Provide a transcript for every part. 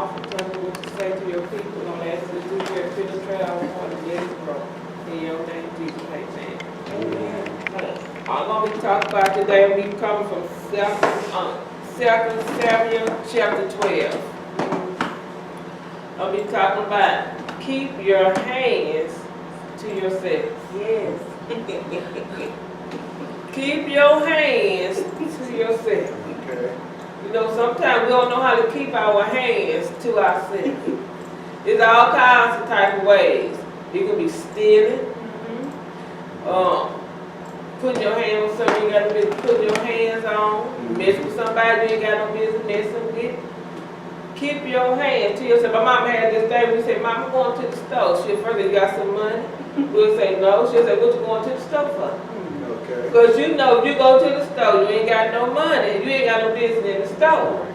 awesome. Tell me what to say to your people. I'm asking you to do your penetrate our heart and let it grow. In your name, Jesus, amen. Amen. I'm going to be talking about today, we coming from 2 Samuel chapter 12. I'll be talking about keep your hands to yourself. Yes. Keep your hands to yourself. Okay. You know, sometimes we don't know how to keep our hands to ourselves. There's all kinds of type of ways. You can be stealing, putting your hands on something you got to be putting your hands on, mess with somebody you ain't got no business messing with. Keep your hands to yourself. My mom had this day, we said, Mom, I'm going to the store. She'll first, you got some money? We'll say no. She'll say, what you going to the store for? Okay. Because you know, if you go to the store, you ain't got no money, you ain't got no business in the store.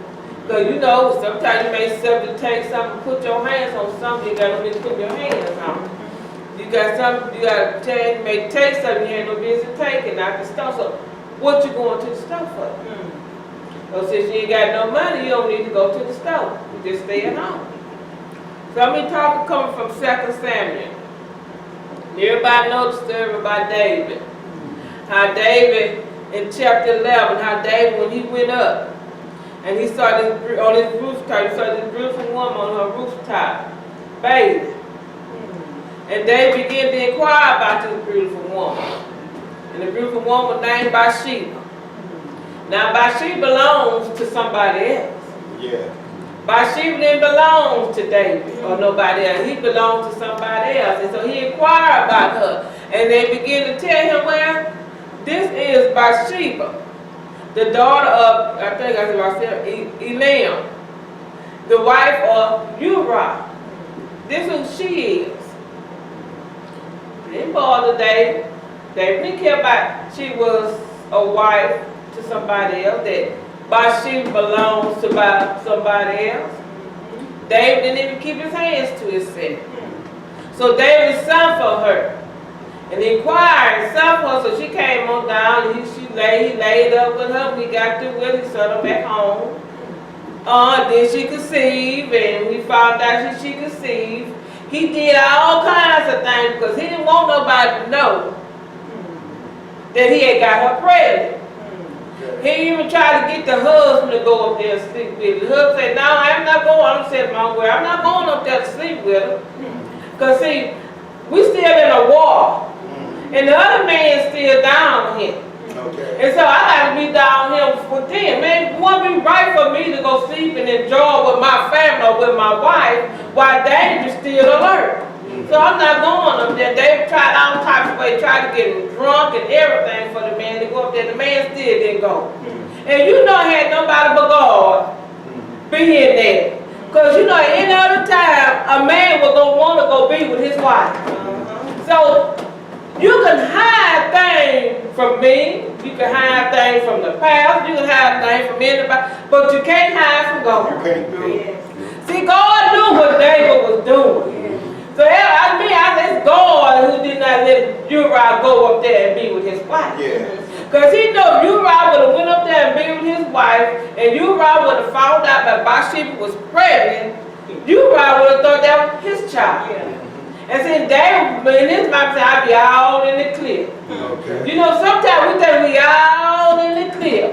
Because you know, sometimes you may simply take something, put your hands on something, you got no business putting your hands on. You got something, you got to take, you may take something you ain't no business taking out the store. So, what you going to the store for? So since you ain't got no money, you don't need to go to the store. You just stay at home. So I'm talking coming from 2 Samuel. Everybody knows the story about David. How David, in chapter 11, how David, when he went up, and he saw this, on his rooftop, he saw this beautiful woman on her rooftop, bathing. And David began to inquire about this beautiful woman. And the beautiful woman was named Bathsheba. Now, Bathsheba belongs to somebody else. Yeah. Bathsheba didn't belong to David or nobody else. He belonged to somebody else. And so he inquired about her. And they began to tell him, well, this is Bathsheba, the daughter of, I think I said myself, Eliam, the wife of Uriah. This is who she is. Didn't bother David. David didn't care about she was a wife to somebody else, that Bathsheba belongs to somebody else. David didn't even keep his hands to himself. So David sent for her and inquired, sent for her, so she came on down and he laid up with her. We got through with it, sent her back home. Then she conceived, and we found out she conceived. He did all kinds of things because he didn't want nobody to know that he had got her pregnant. He even tried to get the husband to go up there and sleep with her. The husband said, no, I'm not going. I'm saying my way. I'm not going up there to sleep with her. Because see, we still in a war. And the other man's still down here. Okay. And so I got to be down here with them. Man, it wouldn't be right for me to go sleep and enjoy with my family or with my wife while David's still alert. So I'm not going up there. They tried all types of ways, tried to get him drunk and everything for the man to go up there. The man still didn't go. And you know, had nobody but God being there. Because you know, at any other time, a man was going to want to go be with his wife. So you can hide things from me. You can hide things from the past. You can hide things from anybody. But you can't hide from God. You can't do it. See, God knew what David was doing. So I mean, it's God who did not let Uriah go up there and be with his wife. Yeah. Because he knew Uriah would have went up there and be with his wife, and Uriah would have found out that Bathsheba was pregnant. Uriah would have thought that was his child. And then David, in his mind, said, I'll be all in the clear. Okay. You know, sometimes we think we all in the clear.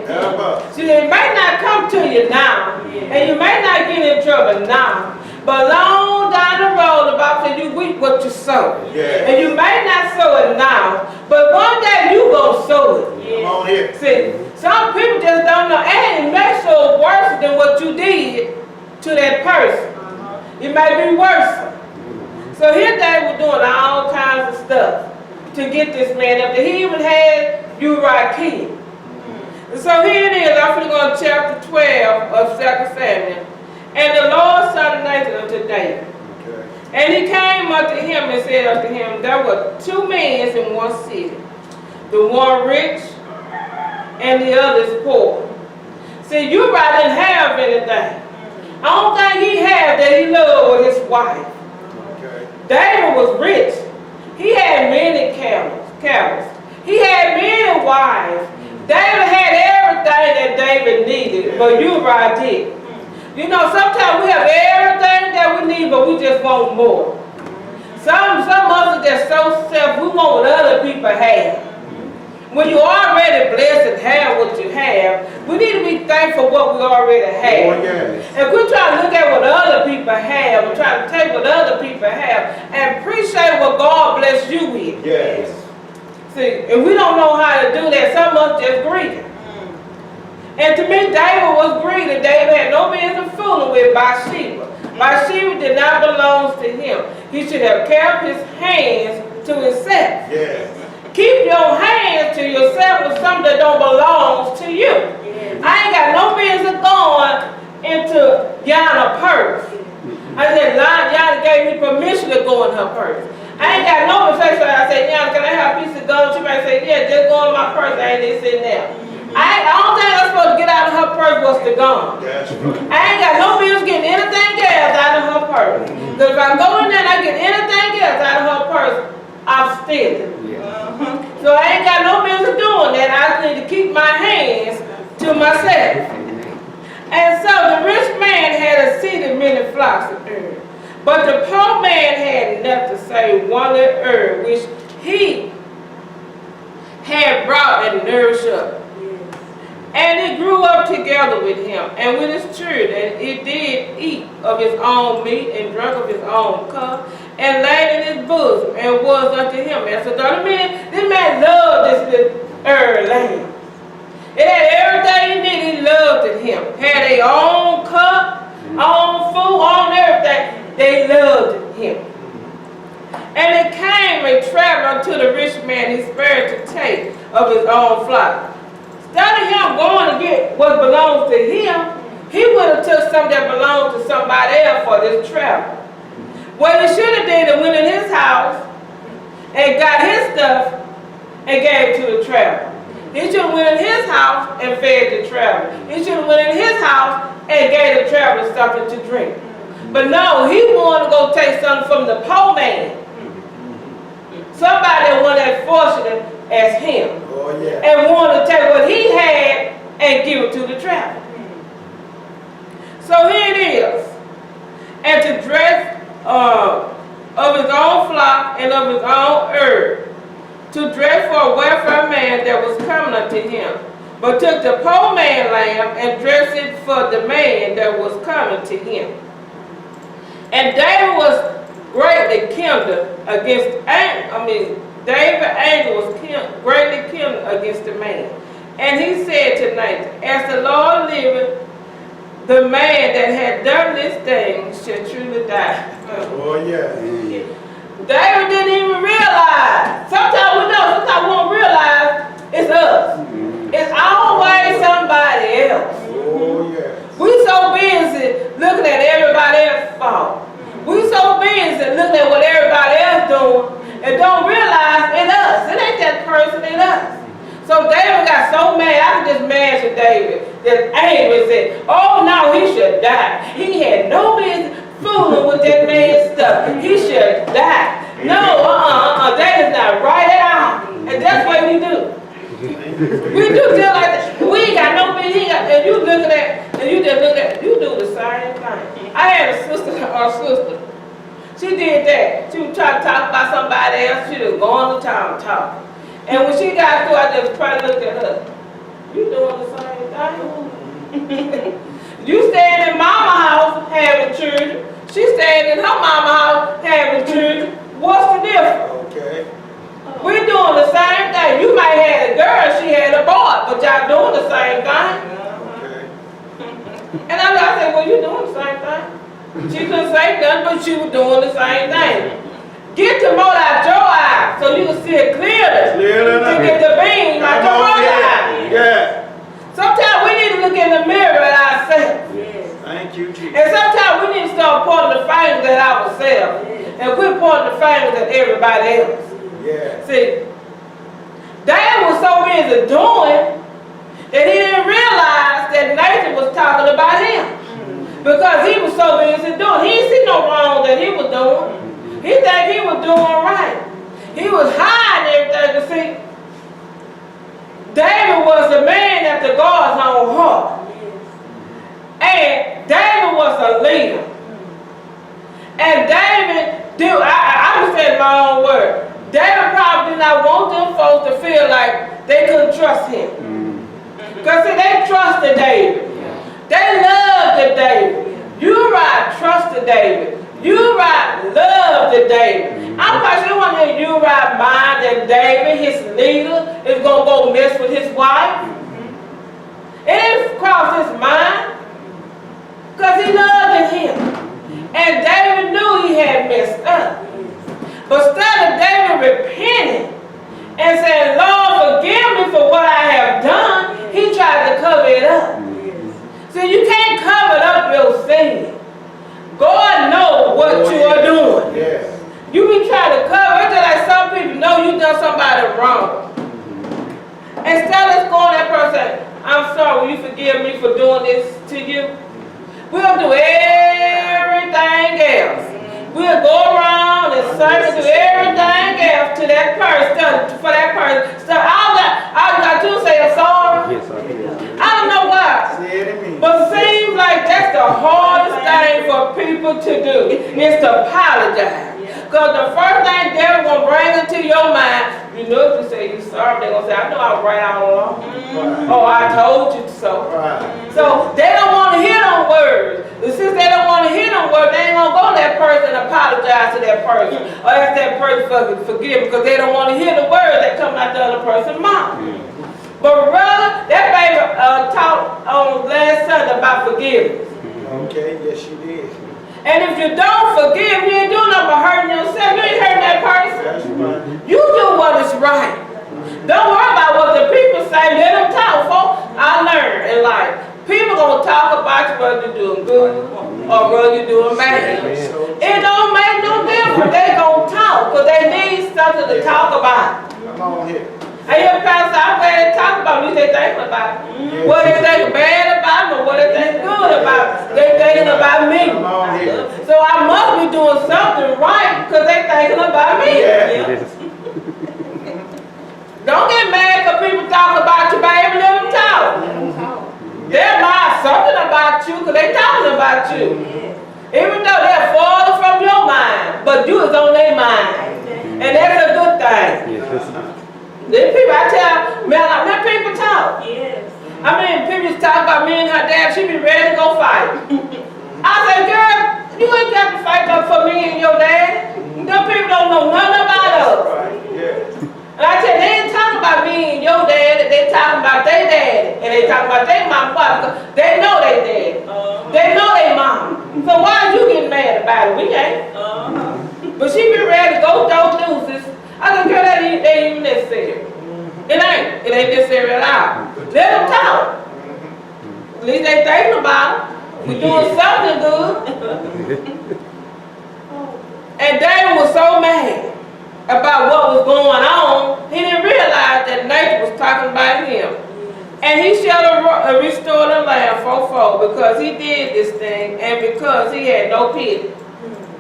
See, it may not come to you now, and you may not get in trouble now. But long down the road, the Bible said you reap what you sow. Yeah. And you may not sow it now, but one day you gonna sow it. Come on here. See, some people just don't know, and it makes you worse than what you did to that person. It may be worse. So here they were doing all kinds of stuff to get this man up there. He even had Uriah killed. And so here it is. I'm going to go to chapter 12 of 2 Samuel. And the Lord said unto David. Okay. And he came unto him and said unto him, there were two men in one city, the one rich and the other is poor. See, Uriah didn't have anything. I don't think he had that he loved with his wife. Okay. David was rich. He had many camels. He had many wives. David had everything that David needed, but Uriah did. You know, sometimes we have everything we need, but we just want more. Some of us are just so self, we want what other people have. When you already blessed and have what you have, we need to be thankful for what we already have. Oh, yes. If we try to look at what other people have and try to take what other people have and appreciate what God bless you with. Yes. See, if we don't know how to do that, some of us just greedy. And to me, David was greedy. David had no business fooling with Bathsheba. Bathsheba did not belong to him. He should have kept his hands to himself. Yes. Keep your hands to yourself with something that don't belong to you. Yeah. I ain't got no business going into Yana purse. I said, Yana gave me permission to go in her purse. I ain't got no business. I said, Yana, can I have a piece of gum? She might say, yeah, just go in my purse. I ain't just sitting there. I don't think I'm supposed to get out of her purse was the gum. That's right. I ain't got no business getting anything else out of her purse. Because if I go in there and I get anything else out of her purse, I'm stealing. So I ain't got no business doing that. I need to keep my hands to myself. And so the rich man had exceeded many flocks of herds, but the poor man had nothing save one little herb, which he had brought and nourished up. And it grew up together with him and with his children. It did eat of his own meat and drank of his own cup and laid in his bosom and was unto him. And so this man loved this little lamb. It had everything he needed. He loved it him. Had their own cup, own food, own everything. They loved him. And it came a traveler unto the rich man. He spared to take of his own flock. Instead of him going to get what belongs to him, he would have took something that belonged to somebody else for this travel. What he should have did is went in his house and got his stuff and gave it to the traveler. He should have went in his house and fed the traveler. He should have went in his house and gave the traveler something to drink. But no, he wanted to go take something from the poor man. Somebody that wasn't as fortunate as him. Oh, yeah. And wanted to take what he had and give it to the traveler. So here it is. And to dress of his own flock and of his own herb, to dress for a welfare man that was coming unto him, but took the poor man lamb and dressed it for the man that was coming to him. And David was greatly kindled against David's anger was greatly kindled against the man. And he said to Nathan, as the Lord liveth, the man that had done this thing shall truly die. Oh, yeah. David didn't even realize. Sometimes we know, sometimes we won't realize it's us. It's always somebody else. Oh, yeah. We so busy looking at everybody else's fault. We so busy looking at what everybody else doing and don't realize it's us. It ain't that person, it's us. So David got so mad. I can just imagine David that angry said, oh no, he should die. He had no business fooling with that man's stuff. He should die. No, that is not right at all. And that's what we do. We do just like that. We ain't got no business. And you looking at, and you just looking at, you do the same thing. I had a sister. She did that. She would try to talk about somebody else. She would go on the town talking. And when she got through, I just probably looked at her. You doing the same thing? You staying in mama house having children. She staying in her mama house having children. What's the difference? Okay. We doing the same thing. You might have a girl, she had a boy, but y'all doing the same thing. Okay. And I said, well, you doing the same thing. She couldn't say nothing, but she was doing the same thing. Get the mote out your eye so you can see it clearly. To get the beam out your eye. Yeah. Sometimes we need to look in the mirror at ourselves. Yes. Thank you, Jesus. And sometimes we need to start pointing the fingers at ourselves. And quit pointing the fingers at everybody else. Yeah. See, David was so busy doing that he didn't realize that Nathan was talking about him. Because he was so busy doing. He didn't see no wrong that he was doing. He think he was doing right. He was hiding everything. To see, David was a man after God's own heart. And David was a leader. And David, I'm saying my own word. David probably did not want them folks to feel like they couldn't trust him. Because see, they trusted David. They loved David. Uriah trusted David. Uriah loved David. I'm quite sure one of Uriah mind that David, his leader, is going to go mess with his wife. It didn't cross his mind because he loved him. And David knew he had messed up. But instead of David repenting and saying, Lord, forgive me for what I have done, he tried to cover it up. See, you can't cover up your sin. God knows what you are doing. Yes. You be trying to cover it, just like some people know you done somebody wrong. Instead of going to that person, I'm sorry, will you forgive me for doing this to you? We'll do everything else. We'll go around and do everything else to that person, for that person. So all you got to do is say, I'm sorry. Yes, I do. I don't know why. But it seems like that's the hardest thing for people to do, is to apologize. Because the first thing they're going to bring into your mind, you know, if you say you're sorry, they're going to say, I know I was right all along. Oh, I told you so. So they don't want to hear them words. And since they don't want to hear them words, they ain't going to go to that person and apologize to that person. Or ask that person for forgiveness, because they don't want to hear the words that come out the other person's mouth. But brother, that baby taught on last Sunday about forgiveness. Okay, yes she did. And if you don't forgive, you ain't doing nothing but hurting yourself. You ain't hurting that person. That's right. You do what is right. Don't worry about what the people say. Let them talk, folks. I learned in life. People gonna talk about you whether you're doing good or whether you're doing bad. It don't make no difference. They gonna talk because they need something to talk about. Come on here. And your pastor, I'm glad they talk about me. They think about me. What they think bad about me, what they think good about me. They thinking about me. Come on here. So I must be doing something right because they thinking about me. Yeah. Don't get mad because people talk about you, baby. Let them talk. They're mind something about you because they talking about you. Even though they're falling from your mind, but you is on their mind. And that's a good thing. Then people, I tell, man, I let people talk. Yes. I mean, people just talk about me and her dad, she be ready to go fight. I say, girl, you ain't got to fight up for me and your dad. Them people don't know nothing about us. And I tell you, they ain't talking about me and your dad, they talking about their dad. And they talking about their mom, because they know they dad. They know they mom. So why are you getting mad about it? We ain't. But she be ready to go throw deuces. I don't care that ain't even necessary. It ain't necessary at all. Let them talk. At least they thinking about it. We doing something good. And David was so mad about what was going on, he didn't realize that nature was talking about him. And he shall restore the land fourfold because he did this thing and because he had no pity.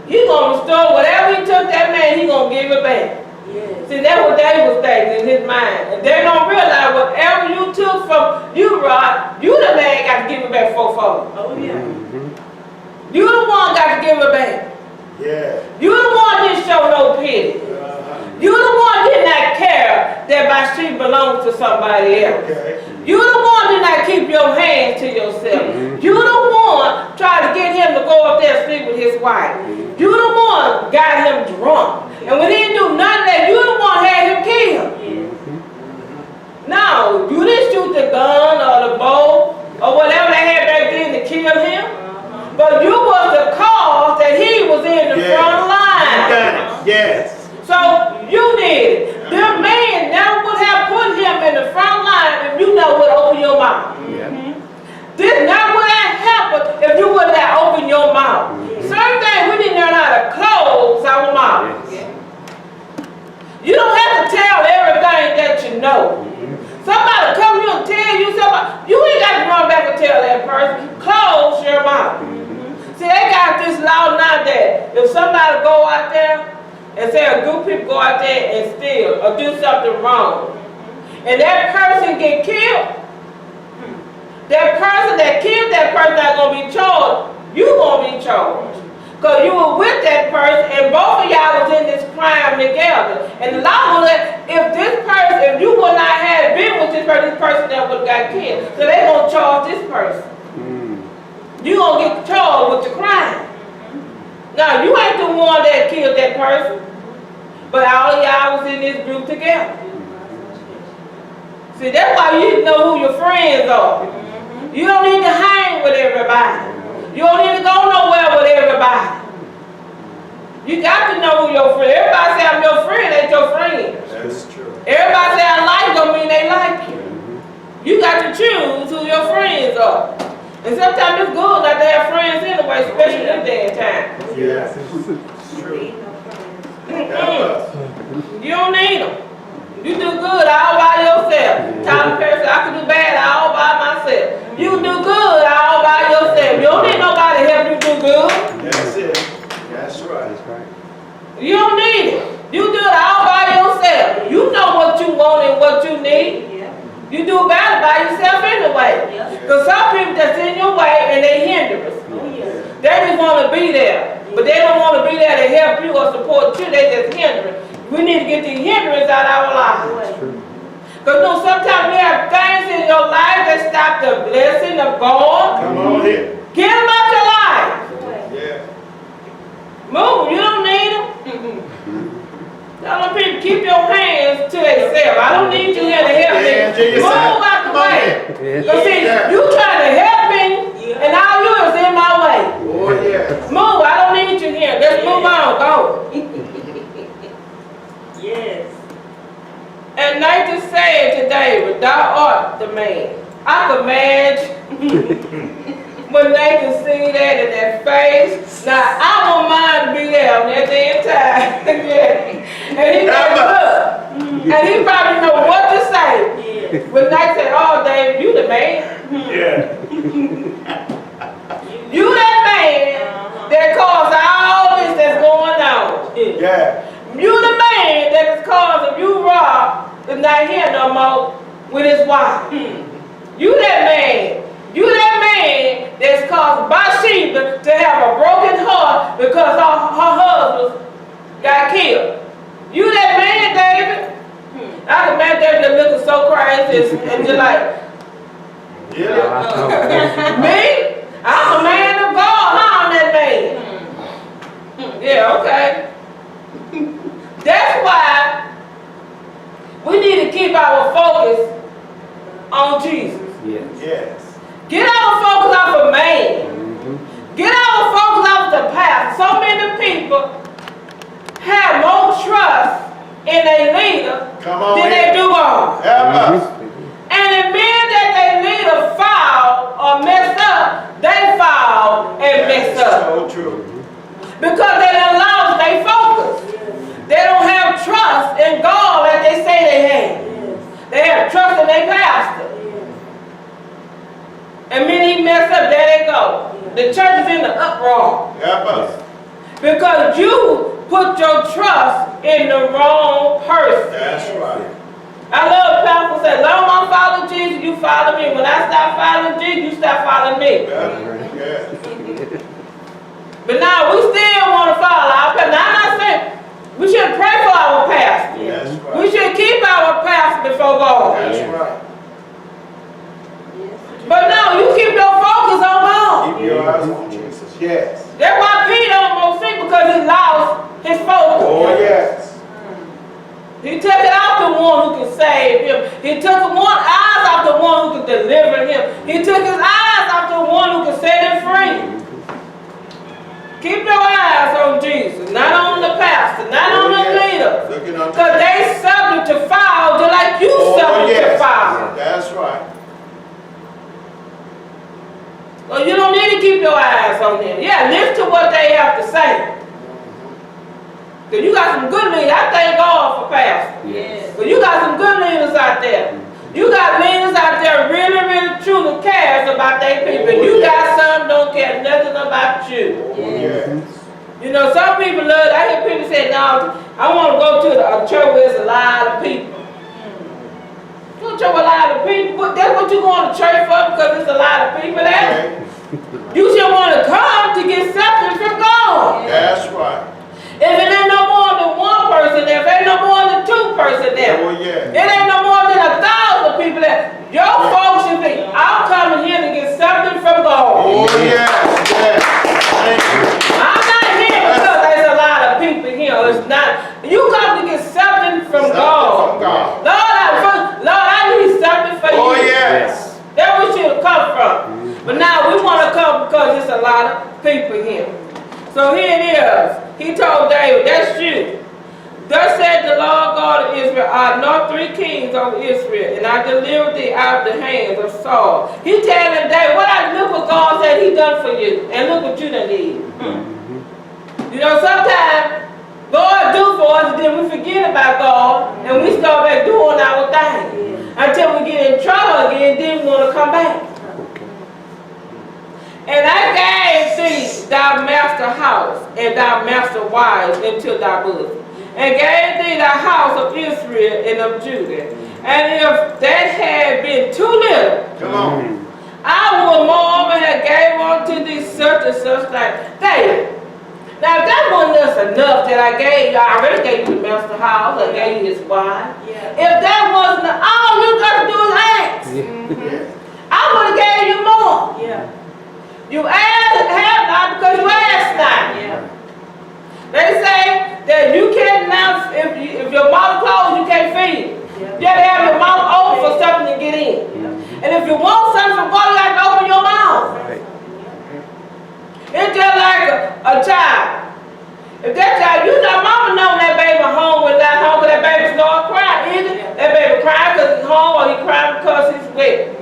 He gonna restore whatever he took that man, he gonna give it back. Yes. See, that's what David was thinking in his mind. And they don't realize whatever you took from you, Rod, you the man got to give it back fourfold. Oh, yeah. You the one got to give it back. Yeah. You the one didn't show no pity. You the one did not care that my sheep belongs to somebody else. Okay. You the one did not keep your hands to yourself. You the one tried to get him to go up there and sleep with his wife. You the one got him drunk. And when he didn't do none of that, you the one had him killed. No, you didn't shoot the gun or the bow or whatever they had back then to kill him. But you was the cause that he was in the front line. You got it. Yes. So you did it. The man never would have put him in the front line if you never would open your mouth. This never would have happened if you wouldn't have opened your mouth. Certain things we didn't learn how to close our mouth. You don't have to tell everything that you know. Somebody come here and tell you something, you ain't got to run back and tell that person. Close your mouth. See, they got this law now that if somebody go out there and say a group of people go out there and steal or do something wrong, and that person get killed, that person that killed that person not going to be charged, you going to be charged. Because you were with that person and both of y'all was in this crime together. And the law will let, if you would not have been with this person that would have got killed. So they going to charge this person. You going to get charged with the crime. Now, you ain't the one that killed that person. But all of y'all was in this group together. See, that's why you need to know who your friends are. You don't need to hang with everybody. You don't need to go nowhere with everybody. You got to know who your friend. Everybody say I'm your friend, ain't your friend. That's true. Everybody say I like don't mean they like you. You got to choose who your friends are. And sometimes it's good not to have friends anyway, especially this day and time. Yes. It's true. You don't need them. You do good all by yourself. Tyler Perry said, I can do bad all by myself. You do good all by yourself. You don't need nobody to help you do good. That's it. That's right. You don't need it. You do it all by yourself. You know what you want and what you need. You do better by yourself anyway. Because some people that's in your way and they hinder us. They just want to be there. But they don't want to be there to help you or support you. They just hinder us. We need to get the hindrance out of our lives. Because sometimes we have things in your life that stop the blessing of God. Come on here. Get them out your life. Yeah. Move. You don't need them. Tell them people, keep your hands to themselves. I don't need you here to help me. Move out the way. Because see, you trying to help me, and all you is in my way. Oh, yeah. Move. I don't need you here. Let's move on. Go. Yes. And Nathan said to David, thou art the man. I could imagine when Nathan see that in that face. Now, I won't mind to be there on that damn time. Yeah. And he said, look. And he probably know what to say. When Nathan said, oh, David, you the man. Yeah. You that man that caused all this that's going on. Yeah. You the man that is causing you Rob is not here no more with his wife. You that man. You that man that's caused Bathsheba to have a broken heart because her husband got killed. You that man, David. I can imagine David looking so crazy and just like, me? I'm a man of God. I'm that man. Yeah, okay. That's why we need to keep our focus on Jesus. Yes. Get our focus off of man. Get our focus off the past. So many people have more trust in a leader than they do God. Help us. And the men that they leader fall or mess up, they fall and mess up. So true. Because they done lost their focus. They don't have trust in God like they say they have. They have trust in their pastor. And when he mess up, there they go. The church is in the uproar. Help us. Because you put your trust in the wrong person. That's right. I love Pastor say, long as I follow Jesus, you follow me. When I stop following Jesus, you stop following me. Yeah. But now we still want to follow our pastor. Now I'm not saying we should pray for our pastor. That's right. We should keep our pastor before God. That's right. But no, you keep your focus on God. Keep your eyes on Jesus. Yes. That's why Peter almost sick because he lost his focus. Oh, yes. He took it off the one who can save him. He took one eyes off the one who can deliver him. He took his eyes off the one who can set him free. Keep your eyes on Jesus, not on the pastor, not on the leader. Because they subject to fall just like you subject to fall. That's right. Well, you don't need to keep your eyes on them. Yeah, listen to what they have to say. Because you got some good leaders. I thank God for pastors. Yes. But you got some good leaders out there. You got leaders out there really, really, truly cares about their people. You got some don't care nothing about you. Yes. You know, some people love, I hear people say, no, I want to go to a church where there's a lot of people. You want to church with a lot of people? But that's what you going to church for because there's a lot of people there. You should want to come to get something from God. That's right. If it ain't no more than one person there, if it ain't no more than two person there, Oh, yeah. it ain't no more than 1,000 people there. Your folks should think, I'm coming here to get something from God. Oh, yes, yes. Thank you. I'm not here because there's a lot of people here. It's not. You come to get something from God. From God. Lord, I need something for you. Oh, yes. That's where you should come from. But now we want to come because there's a lot of people here. So here it is. He told David, that's you. Thus said the Lord God of Israel, I know 3 kings over Israel, and I delivered thee out of the hands of Saul. He telling David, look what God said he done for you, and look what you done did. You know, sometimes God do for us, and then we forget about God, and we start back doing our thing. Until we get in trouble again, then we want to come back. And I gave thee thy master house and thy master wives into thy bosom, and gave thee the house of Israel and of Judah. And if that had been too little, Come on. I would moreover have gave unto thee such and such like David. Now if that wasn't just enough that I gave you, I already gave you the master house, I gave you his wife. If that wasn't all you got to do is ask. I would have gave you more. You ask, have not because you ask not. They say that you cannot, if your mouth closed, you can't feed. You have to have your mouth open for something to get in. And if you want something from God, you have to open your mouth. It's just like a child. If that child, you know, mama know that baby home when not home, because that baby start crying. Either that baby crying because he's home or he crying because he's wet.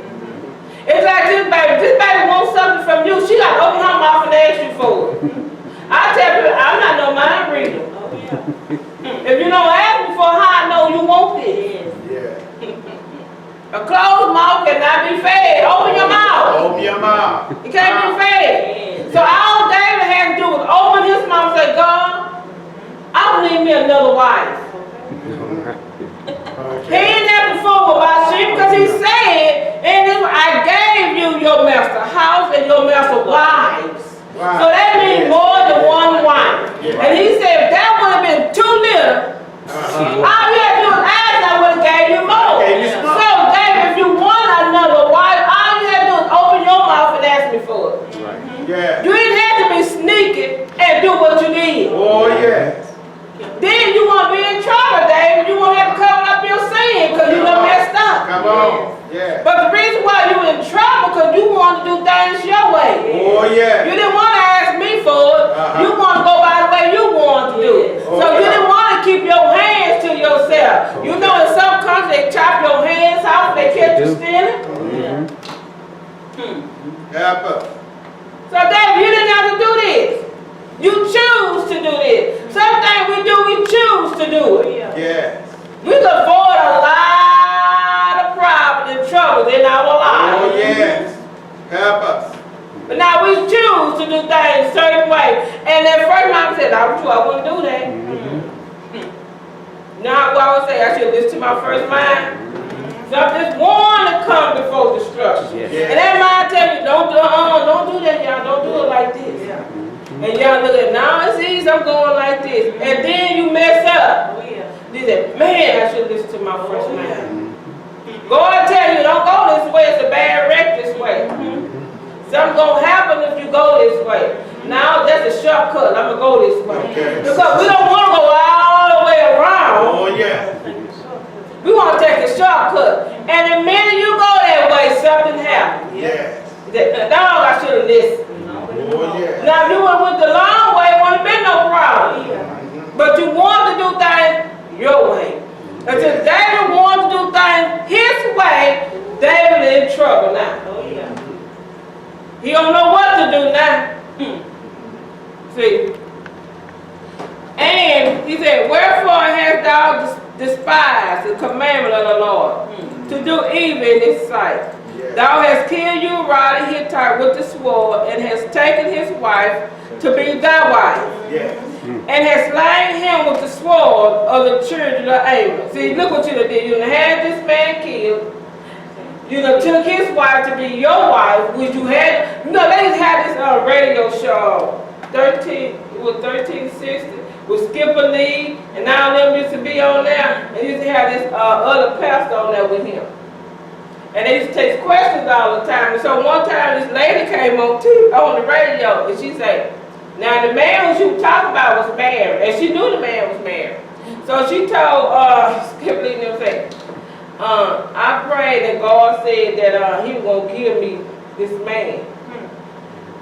It's like this baby wants something from you. She got to open her mouth and ask you for it. I tell people, I'm not no mind reader. If you don't ask me for it, how I know you want this? A closed mouth cannot be fed. Open your mouth. Open your mouth. It can't be fed. So all David had to do was open his mouth and say, God, I don't need me another wife. He ain't never fool about sheep because he said, I gave you your master house and your master wives. So that means more than one wife. And he said, if that would have been too little, all you had to do is ask, I would have gave you more. So David, if you want another wife, all you had to do is open your mouth and ask me for it. You didn't have to be sneaky and do what you did. Oh, yes. Then you won't be in trouble, David. You won't have to cover up your sin because you done messed up. Come on. Yeah. But the reason why you in trouble because you want to do things your way. Oh, yeah. You didn't want to ask me for it. You want to go by the way you want to do it. So you didn't want to keep your hands to yourself. You know in some countries they chop your hands off, they catch you stealing. Help us. So David, you didn't have to do this. You choose to do this. Something we do, we choose to do it. Yes. We can avoid a lot of problems and troubles in our lives. Oh, yes. Help us. But now we choose to do things a certain way. And that first mom said, I wouldn't do that. Now I would say I should listen to my first mind. So I just want to come before destruction. And that mind tell you, don't do that, y'all. Don't do it like this. And y'all look at, now it's easy, I'm going like this. And then you mess up. You say, man, I should listen to my first mind. God tell you, don't go this way, it's a bad wreck this way. Something's going to happen if you go this way. Now that's a shortcut, I'm going to go this way. Because we don't want to go all the way around. Oh, yeah. We want to take a shortcut. And the minute you go that way, something happens. Yes. Dog, I should have listened. Oh, yeah. Now, if you went the long way, it wouldn't have been no problem. But you want to do things your way. Until David wanted to do things his way, David in trouble now. He don't know what to do now. See? And he said, wherefore hast thou despised the commandment of the Lord, to do evil in his sight? Thou hast killed Uriah the Hittite with the sword, and hast taken his wife to be thy wife. Yes. And hast slain him with the sword of the children of Ammon. See, look what you done did. You done had this man killed. You done took his wife to be your wife, which you had. You know, they used to have this radio show, 1360, with Skipper Lee, and all them used to be on there, and used to have this other pastor on there with him. And they used to take questions all the time. And so one time this lady came on the radio, and she said, now the man who she was talking about was married, and she knew the man was married. So she told Skipper Lee and them, say, I prayed that God said that he was going to give me this man.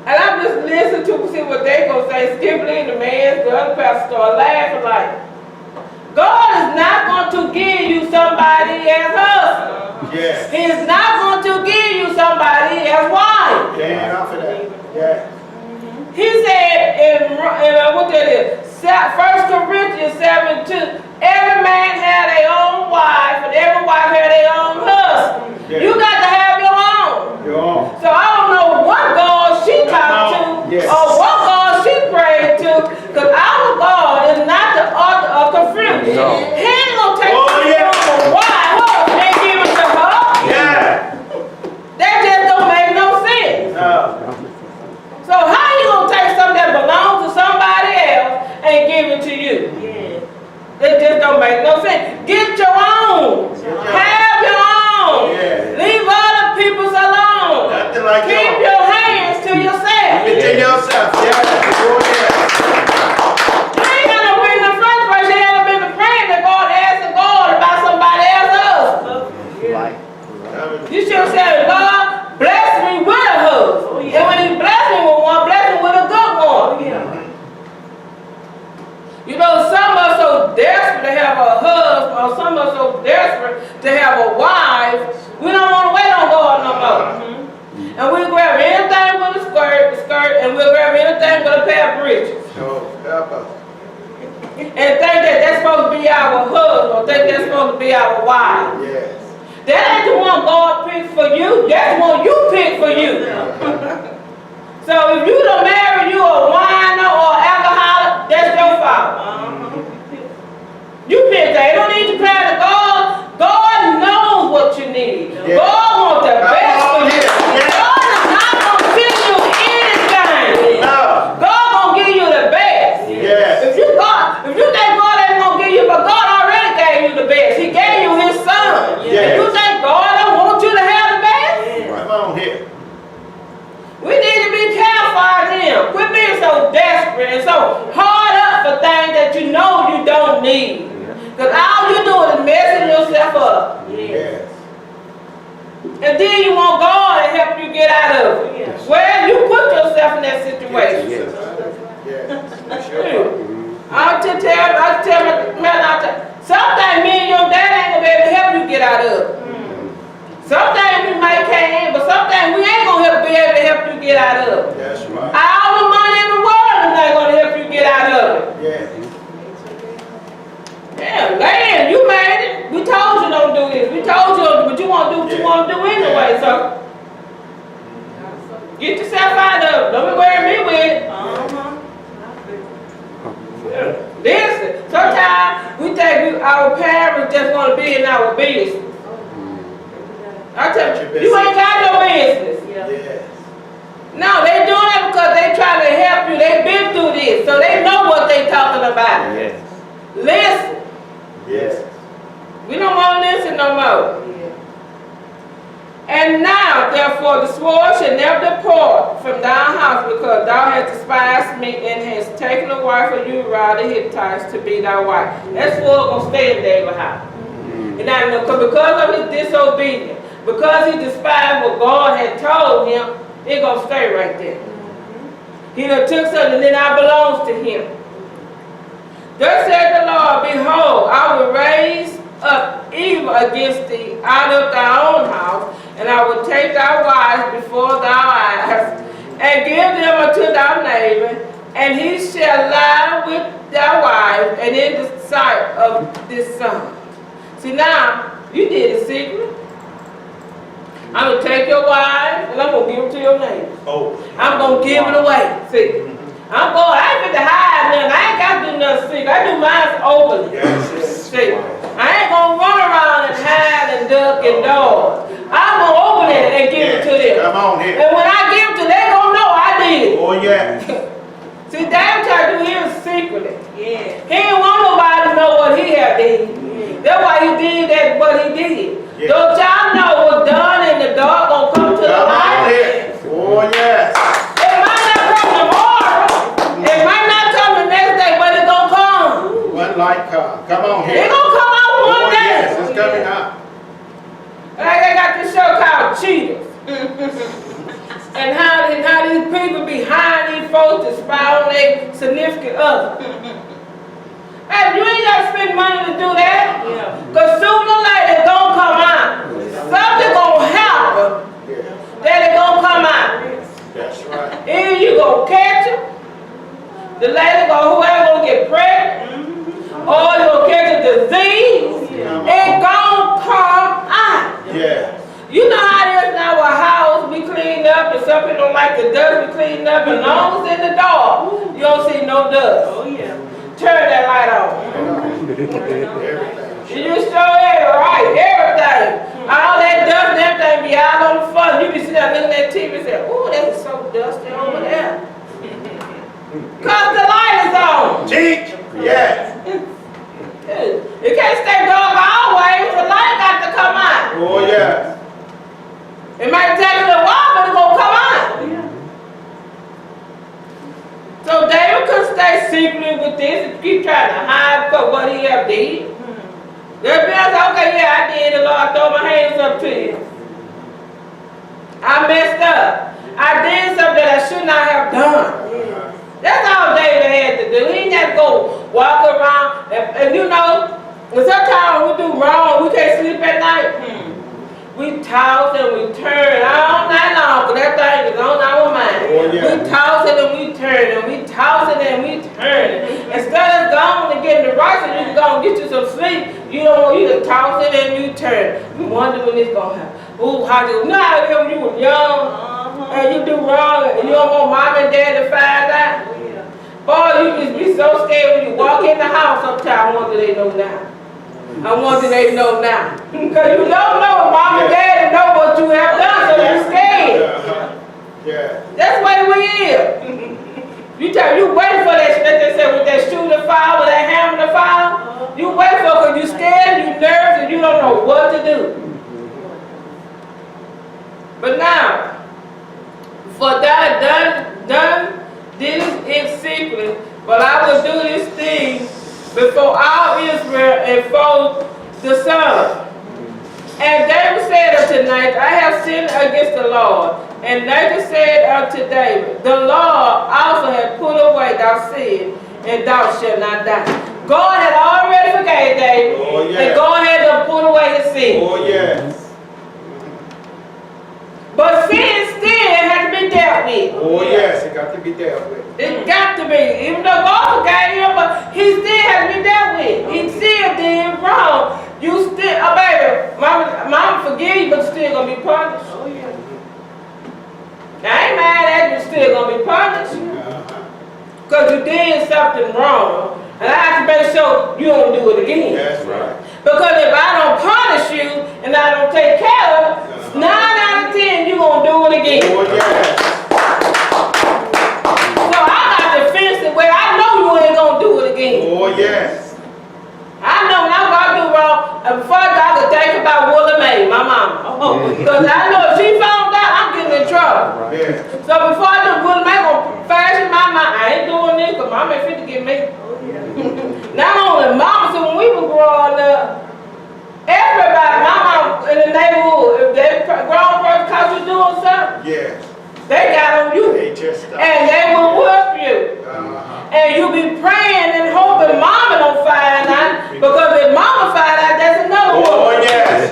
And I'm just listening to see what they going to say. Skipper Lee and the other pastor started laughing like, God is not going to give you somebody as husband. Yes. He's not going to give you somebody as wife. Yeah, enough of that. Yeah. He said in what that is, 1 Corinthians 7:2, every man had their own wife and every wife had their own husband. Yeah. You got to have your own. Your own. So I don't know what God she talked to Yes. or what God she prayed to, because our God is not the author of confusion. No. He ain't going to take yeah. wife and give it to her. Yeah. That just don't make no sense. No. So how you gonna take something that belongs to somebody else and give it to you? Yeah. It just don't make no sense. Get your own. Have your own. Yeah. Leave other people's alone. Nothing like Keep yours. your hands to yourself. Keep it to yourself. Yeah. Oh, yeah. You ain't gotta be in the first place. You ain't been praying that God asking God about somebody else. Right. You should have said, God, bless me with a husband. And when he bless me with one, bless me with a good one. You know, some of us so desperate to have a husband, or some of us so desperate to have a wife, we don't want to wait on God no more. And we grab anything with a skirt, and we'll grab anything with a pair of breeches. Oh, help us. And think that that's supposed to be our husband, or think that's supposed to be our wife. Yes. That ain't the one God picked for you. That's the one you picked for you. So if you don't marry you a whiner or alcoholic, that's your fault. You picked that. You don't need to pray to God. God knows what you need. Yeah. God wants the best for you. Yeah. God is not going to send you anything. No. God going to give you the best. Yes. If you think God ain't going to give you, but God already gave you the best. He gave you his son. Yes. If you think God don't want you to have the best, Come on here. we need to be careful out there. Quit being so desperate and so hard up for things that you know you don't need. Because all you're doing is messing yourself up. Yes. And then you want God to help you get out of it. Well, you put yourself in that situation. Yes. Yes. Sure. I'll tell my man out there, sometimes me and your dad ain't gonna be able to help you get out of it. Sometimes we might can, but sometimes we ain't gonna be able to help you get out of it. That's right. All the money in the world is not gonna help you get out of it. Yes. Yeah, land, you made it. We told you don't do this. We told you, but you want to do what you want to do anyway. So get yourself out of it. Don't be wearing me with it. Listen, sometimes we think our parents just want to be in our business. I tell you ain't got no business. Yes. No, they doing it because they trying to help you. They've been through this, so they know what they talking about. Yes. Listen. Yes. We don't want to listen no more. And now, therefore, the sword shall never depart from thy house, because thou hast despised me and hast taken a wife of Uriah the Hittite to be thy wife. That sword gonna stay in David's house. And I know, because of his disobedience, because he despised what God had told him, it gonna stay right there. He done took something that now belongs to him. Thus said the Lord, behold, I will raise up evil against thee out of thy own house, and I will take thy wives before thy eyes, and give them unto thy neighbor, and he shall lie with thy wife, and in the sight of this son. See now, you did it secretly. I'm going to take your wife, and I'm going to give it to your neighbor. Oh. I'm going to give it away. See, I ain't fit to hide nothing. I ain't got to do nothing secret. I do mine openly. Yes. See, I ain't going to run around and hide and duck and dodge. I'm going to open it and give it to them. Come on here. And when I give it to them, they going yeah. See, David tried to do his secretly. Yeah. He didn't want nobody to know what he had did. That's why he did that, what he did. Yeah. Don't y'all know what's done in the dark gonna come to the Come on light? here. Oh, yes. It might not come tomorrow. It might not come the next day, but it's gonna come. One light come. Come on It's here. gonna come out Oh, one day. yes, it's coming out. Like they got this show called Cheaters. And how these people behind these folks to spy on their significant other. Hey, you ain't gotta spend money to do that. Yeah. Cause sooner or later it's gonna come out. Something gonna happen Yeah, that it's gonna come out. that's right. Either you gonna catch it, the lady whoever gonna get pregnant, or you gonna catch a disease, it gonna come out. Yeah. You know how it is now with house we clean up and some people don't like the dust we clean up, and long as it's in the dark, you don't see no dust. Oh, yeah. Turn that light on. Everything. You show it right, everything. All that dust and everything be out on the front. You be sitting there looking at TV and say, ooh, that's so dusty over there. Cause the light is on. Teach. Yes. It can't stay dark always. The light got to come out. Oh, yes. It might take a little while, but it's gonna come out. Yeah. So David could stay secretly with this and keep trying to hide for what he have did. They'll be like, okay, yeah, I did it, Lord, throw my hands up to you. I messed up. I did something that I should not have done. That's all David had to do. He didn't have to go walk around. And you know, sometimes we do wrong, we can't sleep at night. We toss and we turn all night long, because that thing is on our mind. Oh, yeah. We toss it and we turn and we toss it and we turn it. Instead of going and getting the right, so you can go and get you some sleep, you don't want you to toss it and you turn. You wonder when it's going to happen. Ooh, how you know how when you were young and you do wrong and you don't want mom and dad to find out? Boy, you just be so scared when you walk in the house sometimes. I wonder they know now. I wonder they know now. Because you don't know if mom and dad know what you have done, so you're scared. Yeah. That's the way we is. You waiting for that, they say with that shoe to fall or that hammer to fall. You wait for it because you scared, you nervous, and you don't know what to do. But now, for that done this in secret, but I will do this thing before all Israel and for the sun. And David said unto Nathan, I have sinned against the Lord. And Nathan said unto David, the Lord also hath put away thy sin, and thou shalt not die. God had already forgave David, Oh, yeah. and God had to put away his sin. Oh, yes. But sin still has to be dealt with. Oh, yes. It got to be dealt with. It got to be. Even though God forgave him, but he still has to be dealt with. He still did wrong. You still, oh baby, mama forgive you, but you're still going to be punished. Oh, yeah. I ain't mad at you, still going to be punished. Because you did something wrong. And I have to make sure you don't do it again. That's right. Because if I don't punish you and I don't take care of it, 9 out of 10 you're going to do it again. Oh, yes. So I got to fence it where I know you ain't going to do it again. Oh, yes. I know when I go do wrong, and before I could think about Willie Mae, my mama. Because I know if she found out, I'm getting in trouble. Yeah. So before I do Willie Mae, gonna fashion my mind, I ain't doing this because mama ain't fit to get me. Not only mama, so when we were growing up, everybody, my mama in the neighborhood, if they grown person caught you doing something, Yeah. they got on you. They just stopped. And they will whoop you. And you be praying and hoping mama don't find out, because if mama find out, that's another one. Oh, yes.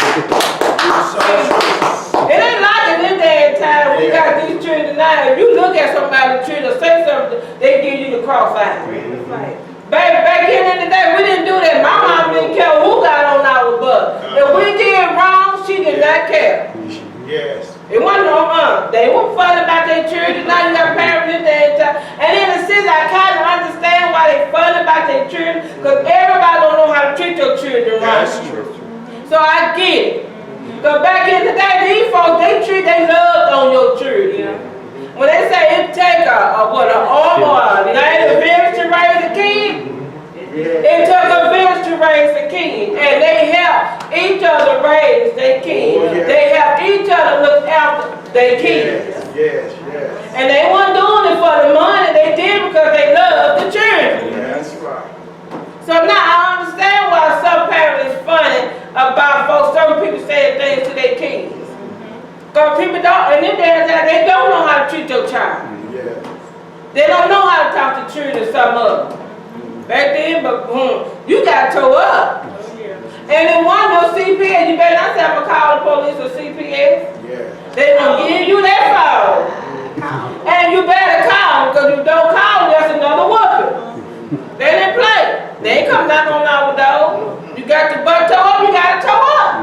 So true. It ain't like in this day and time, we got these children now. If you look at somebody's children, say something, they give you the cross-eye. Baby, back in the day, we didn't do that. My mom didn't care who got on our butt. If we did wrong, she did not care. Yes. It wasn't no They weren't fun about their children. Now you got parents in there. And in a sense, I kind of understand why they fun about their children, because everybody don't know how to treat your children right. That's true. So I get it. Because back in the day, these folks, they loved on your children. When they say it take an arm or a village to raise a kid, it took a village to raise a kid, and they help each other raise their kid. They help each other look after their kids. Yes. And they weren't doing it for the money, they did because they love the children. That's right. So now I understand why some parents is funny about folks, certain people saying things to their kids. Because people don't, and then they don't know how to treat your child. Yeah. They don't know how to talk to children, some of them. Back then, but you got tore up. And then one of those CPS, you better not say I'm going to call the police or CPS. Yeah. They don't give you that phone. And you better call, because if you don't call, that's another whooping. They didn't play. They ain't come knock on our door. You got the butt toe up, you got to toe up.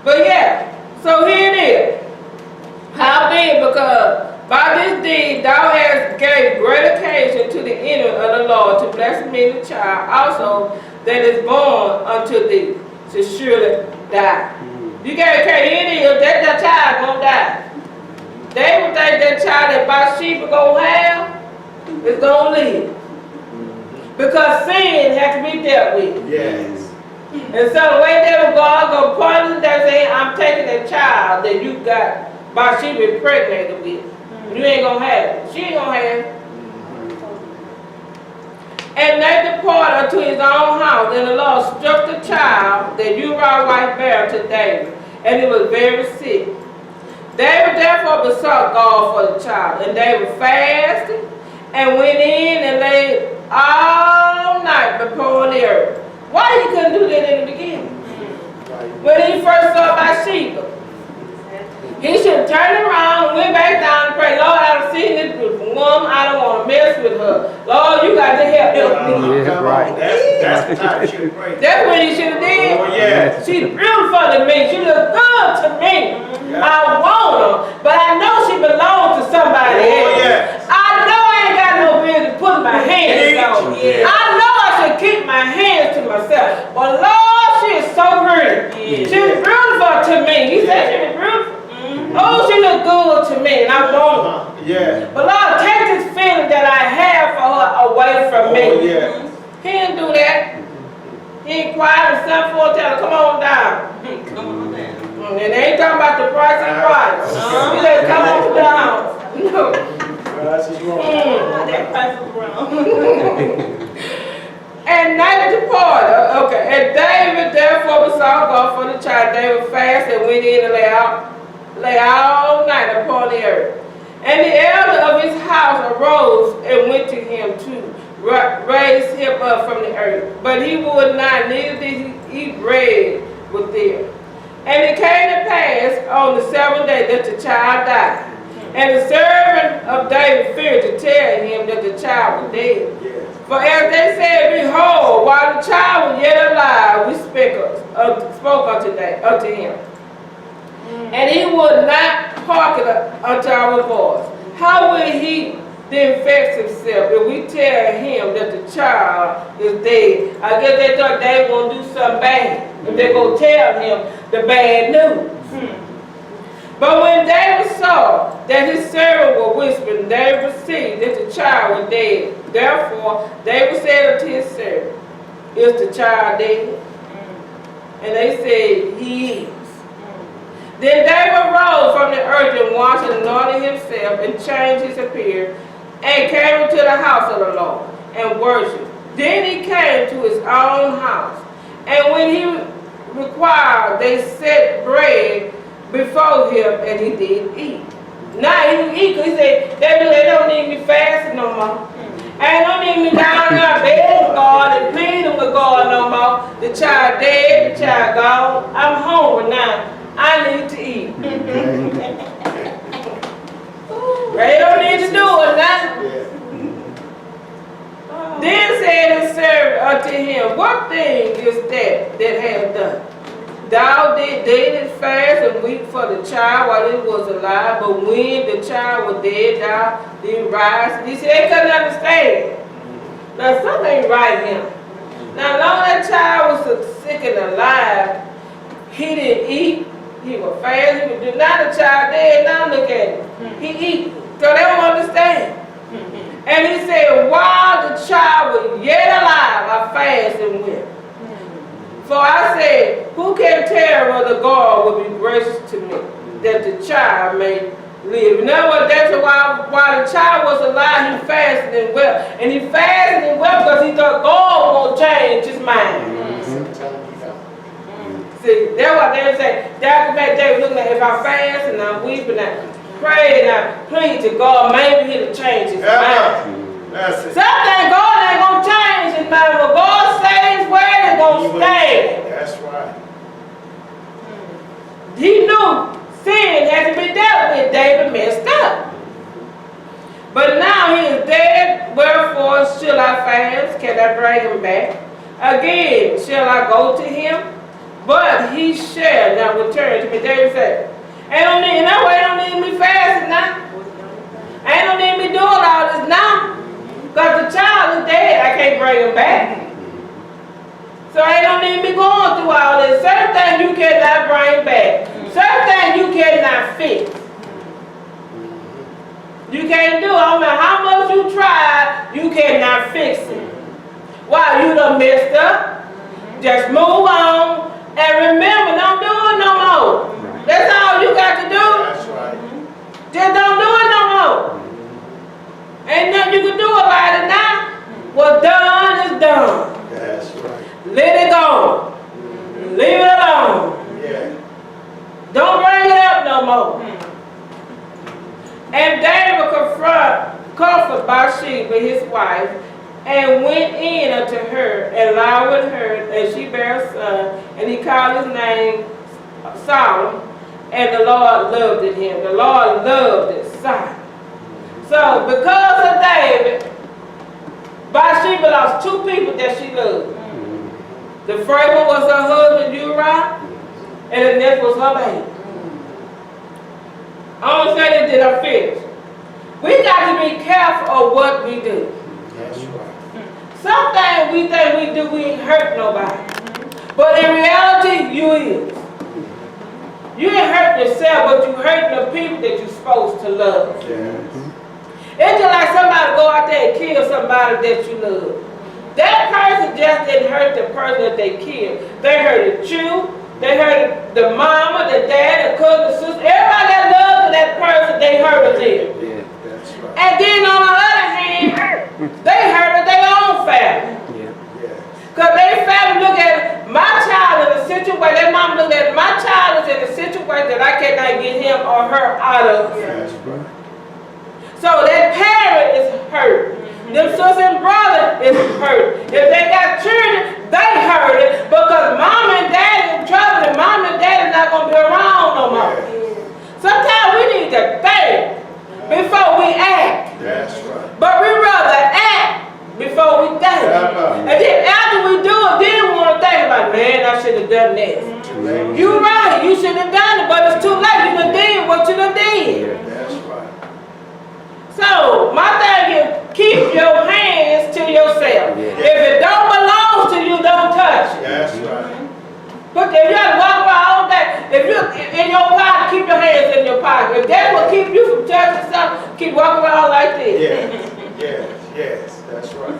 But yeah, so here it is. How big? Because by this deed thou hast gave great occasion to the enemy of the Lord to bless me the child also that is born unto thee to surely die. You got to carry it is that child gonna die. They would think that child that Bathsheba gonna have is gonna live. Because sin has to be dealt with. Yes. And so the way they would go punish, they say, I'm taking that child that you got Bathsheba impregnated with. You ain't gonna have it. She ain't gonna have it. And they departed unto his own house, and the Lord struck the child that Uriah's wife bare to David, and he was very sick. David therefore besought God for the child, and David fasted and went in and lay all night before the earth. Why he couldn't do that in the beginning? When he first saw Bathsheba, he should have turned around and went back down and pray, Lord, I've seen this beautiful woman. I don't want to mess with her. Lord, you got to help me. Yeah, right. That's the time she prayed. That's what he should have did. Oh, yeah. She's beautiful to me. She looks good to me. Yeah. I want her, but I know she belongs to somebody else. Yeah. I know I ain't got no business putting my hands on her. Yeah. I know I should keep my hands to myself. But Lord, she is so pretty. Yeah. She's beautiful to me. He said she was beautiful. Oh, she look good to me, and I want her. Yeah. But Lord, take this feeling that I have for her away from me. Oh, yeah. He didn't do that. He ain't quiet and sent for her, tell her, come on down. Come on down. And they ain't talking about the price of Christ. He said, come on down. No. That price was wrong. And night departed. Okay. And David therefore besought God for the child. David fasted and went in and lay all night upon the earth. And the elder of his house arose and went to him to raise him up from the earth. But he would not, neither did he eat bread with them. And it came to pass on the 7th day that the child died. And the servant of David feared to tell him that the child was dead. For as they said, behold, while the child was yet alive, we spoke unto him. And he would not hearken unto our voice. How will he then vex himself if we tell him that the child is dead? I guess they thought they were going to do something bad if they go tell him the bad news. But when David saw that his servant was whispering, David perceived that the child was dead. Therefore, David said unto his servant, is the child dead? And they said, he is. Then David rose from the earth and washed and anointed himself and changed his appearance and came into the house of the Lord and worshipped. Then he came to his own house. And when he required, they set bread before him and he did eat. Now he didn't eat because he said, they don't need me fasting no more. And don't need me down in our bed with God and pleading with God no more. The child dead, the child gone. I'm hungry now. I need to eat. They don't need to do it now. Then said his servant unto him, what thing is that has done? Thou didst fast and weep for the child while it was alive, but when the child was dead, thou didn't rise. He said they couldn't understand. Now something ain't right here. Now long that child was sick and alive, he didn't eat, He was fast, he would do. Now the child dead, now look at him. He eat, so they don't understand. And he said, while the child was yet alive, I fasted and wept. For I said, who can tell whether God will be gracious to me, that the child may live? In other words, that's why while the child was alive, he fasted and wept. And he fasted and wept because he thought God won't change his mind. See, that's what they say. That's what David looking at. If I fast and I weep and I pray and I plead to God, maybe he'll change his mind. That's it. Something God ain't gonna change his mind. When God says his word, it's gonna stand. That's right. He knew sin had to be dealt with. David messed up. But now he is dead. Wherefore shall I fast? Can I bring him back? Again, shall I go to him? But he shall not return to me. David said, ain't no need me fasting now. Ain't no need me doing all this now. Because the child is dead, I can't bring him back. So ain't no need me going through all this. Certain things you cannot bring back. Certain things you cannot fix. You can't do it. I don't matter how much you try, you cannot fix it. Why? You done messed up. Just move on. And remember, don't do it no more. That's all you got to do. That's right. Just don't do it no more. Ain't nothing you can do about it now. What's done is done. That's right. Let it go. Leave it alone. Yeah. Don't bring it up no more. And David comforted Bathsheba, his wife, and went in unto her and lied with her, and she bare a son, and he called his name Solomon, and the Lord loved him. The Lord loved his son. So because of David, Bathsheba lost two people that she loved. The first one was her husband Uriah, and the next was her baby. I don't say this, did I finish? We got to be careful of what we do. That's right. Sometimes we think we do, we ain't hurt nobody. But in reality, you is. You ain't hurt yourself, but you hurting the people that you're supposed to love. Yes. It's just like somebody go out there and kill somebody that you love. That person just didn't hurt the person that they killed. They hurted you, they hurted the mama, the dad, the cousin, the sister. Everybody that loved that person, they hurted them. Yeah, that's right. And then on the other hand, they hurted their own family. Yeah. Because they family look at my child in a situation, their mom look at my child is in a situation that I cannot get him or her out of. That's right. So that parent is hurt. Them sister and brother is hurt. If they got children, they hurt it because mom and dad in trouble and mom and dad is not going to be around no more. Sometimes we need to think before we act. That's right. But we rather act before we think. And then after we do it, then we want to think about, man, I should have done this. You're right, you should have done it, but it's too late. You done did what you done did. That's right. So, my thing is, keep your hands to yourself. If it don't belong to you, don't touch it. That's right. But if you have to walk around all day, if you're in your pocket, keep your hands in your pocket. If that's what keep you from touching stuff, keep walking around like this. Yes, that's right.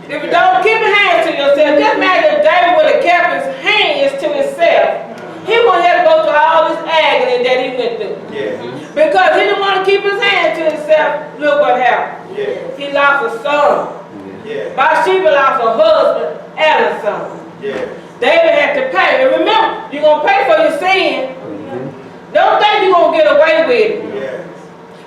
If you don't keep your hands to yourself, just imagine if David would have kept his hands to himself. He wouldn't have to go through all this agony that he went through. Yeah. Because he didn't want to keep his hands to himself. Look what happened. Yeah. He lost a son. Yeah. Bathsheba lost a husband and a son. Yeah. David had to pay. And remember, you're going to pay for your sin. Don't think you're going to get away with it. Yeah.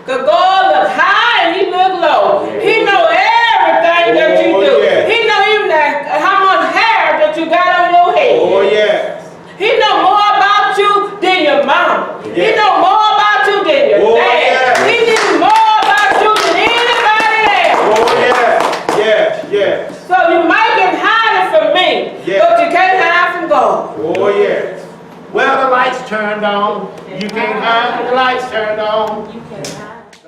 Because God looks high and he looks low. He knows everything that you do. He knows even how much hair that you got on your head. Oh, yes. He knows more about you than your mama. He knows more about you than your dad. He knows more about you than anybody else. Oh, yes. So you might can hide it from me, but you can't hide from God. Oh, yes. Well, the lights turned on. You can't hide when the lights turned on.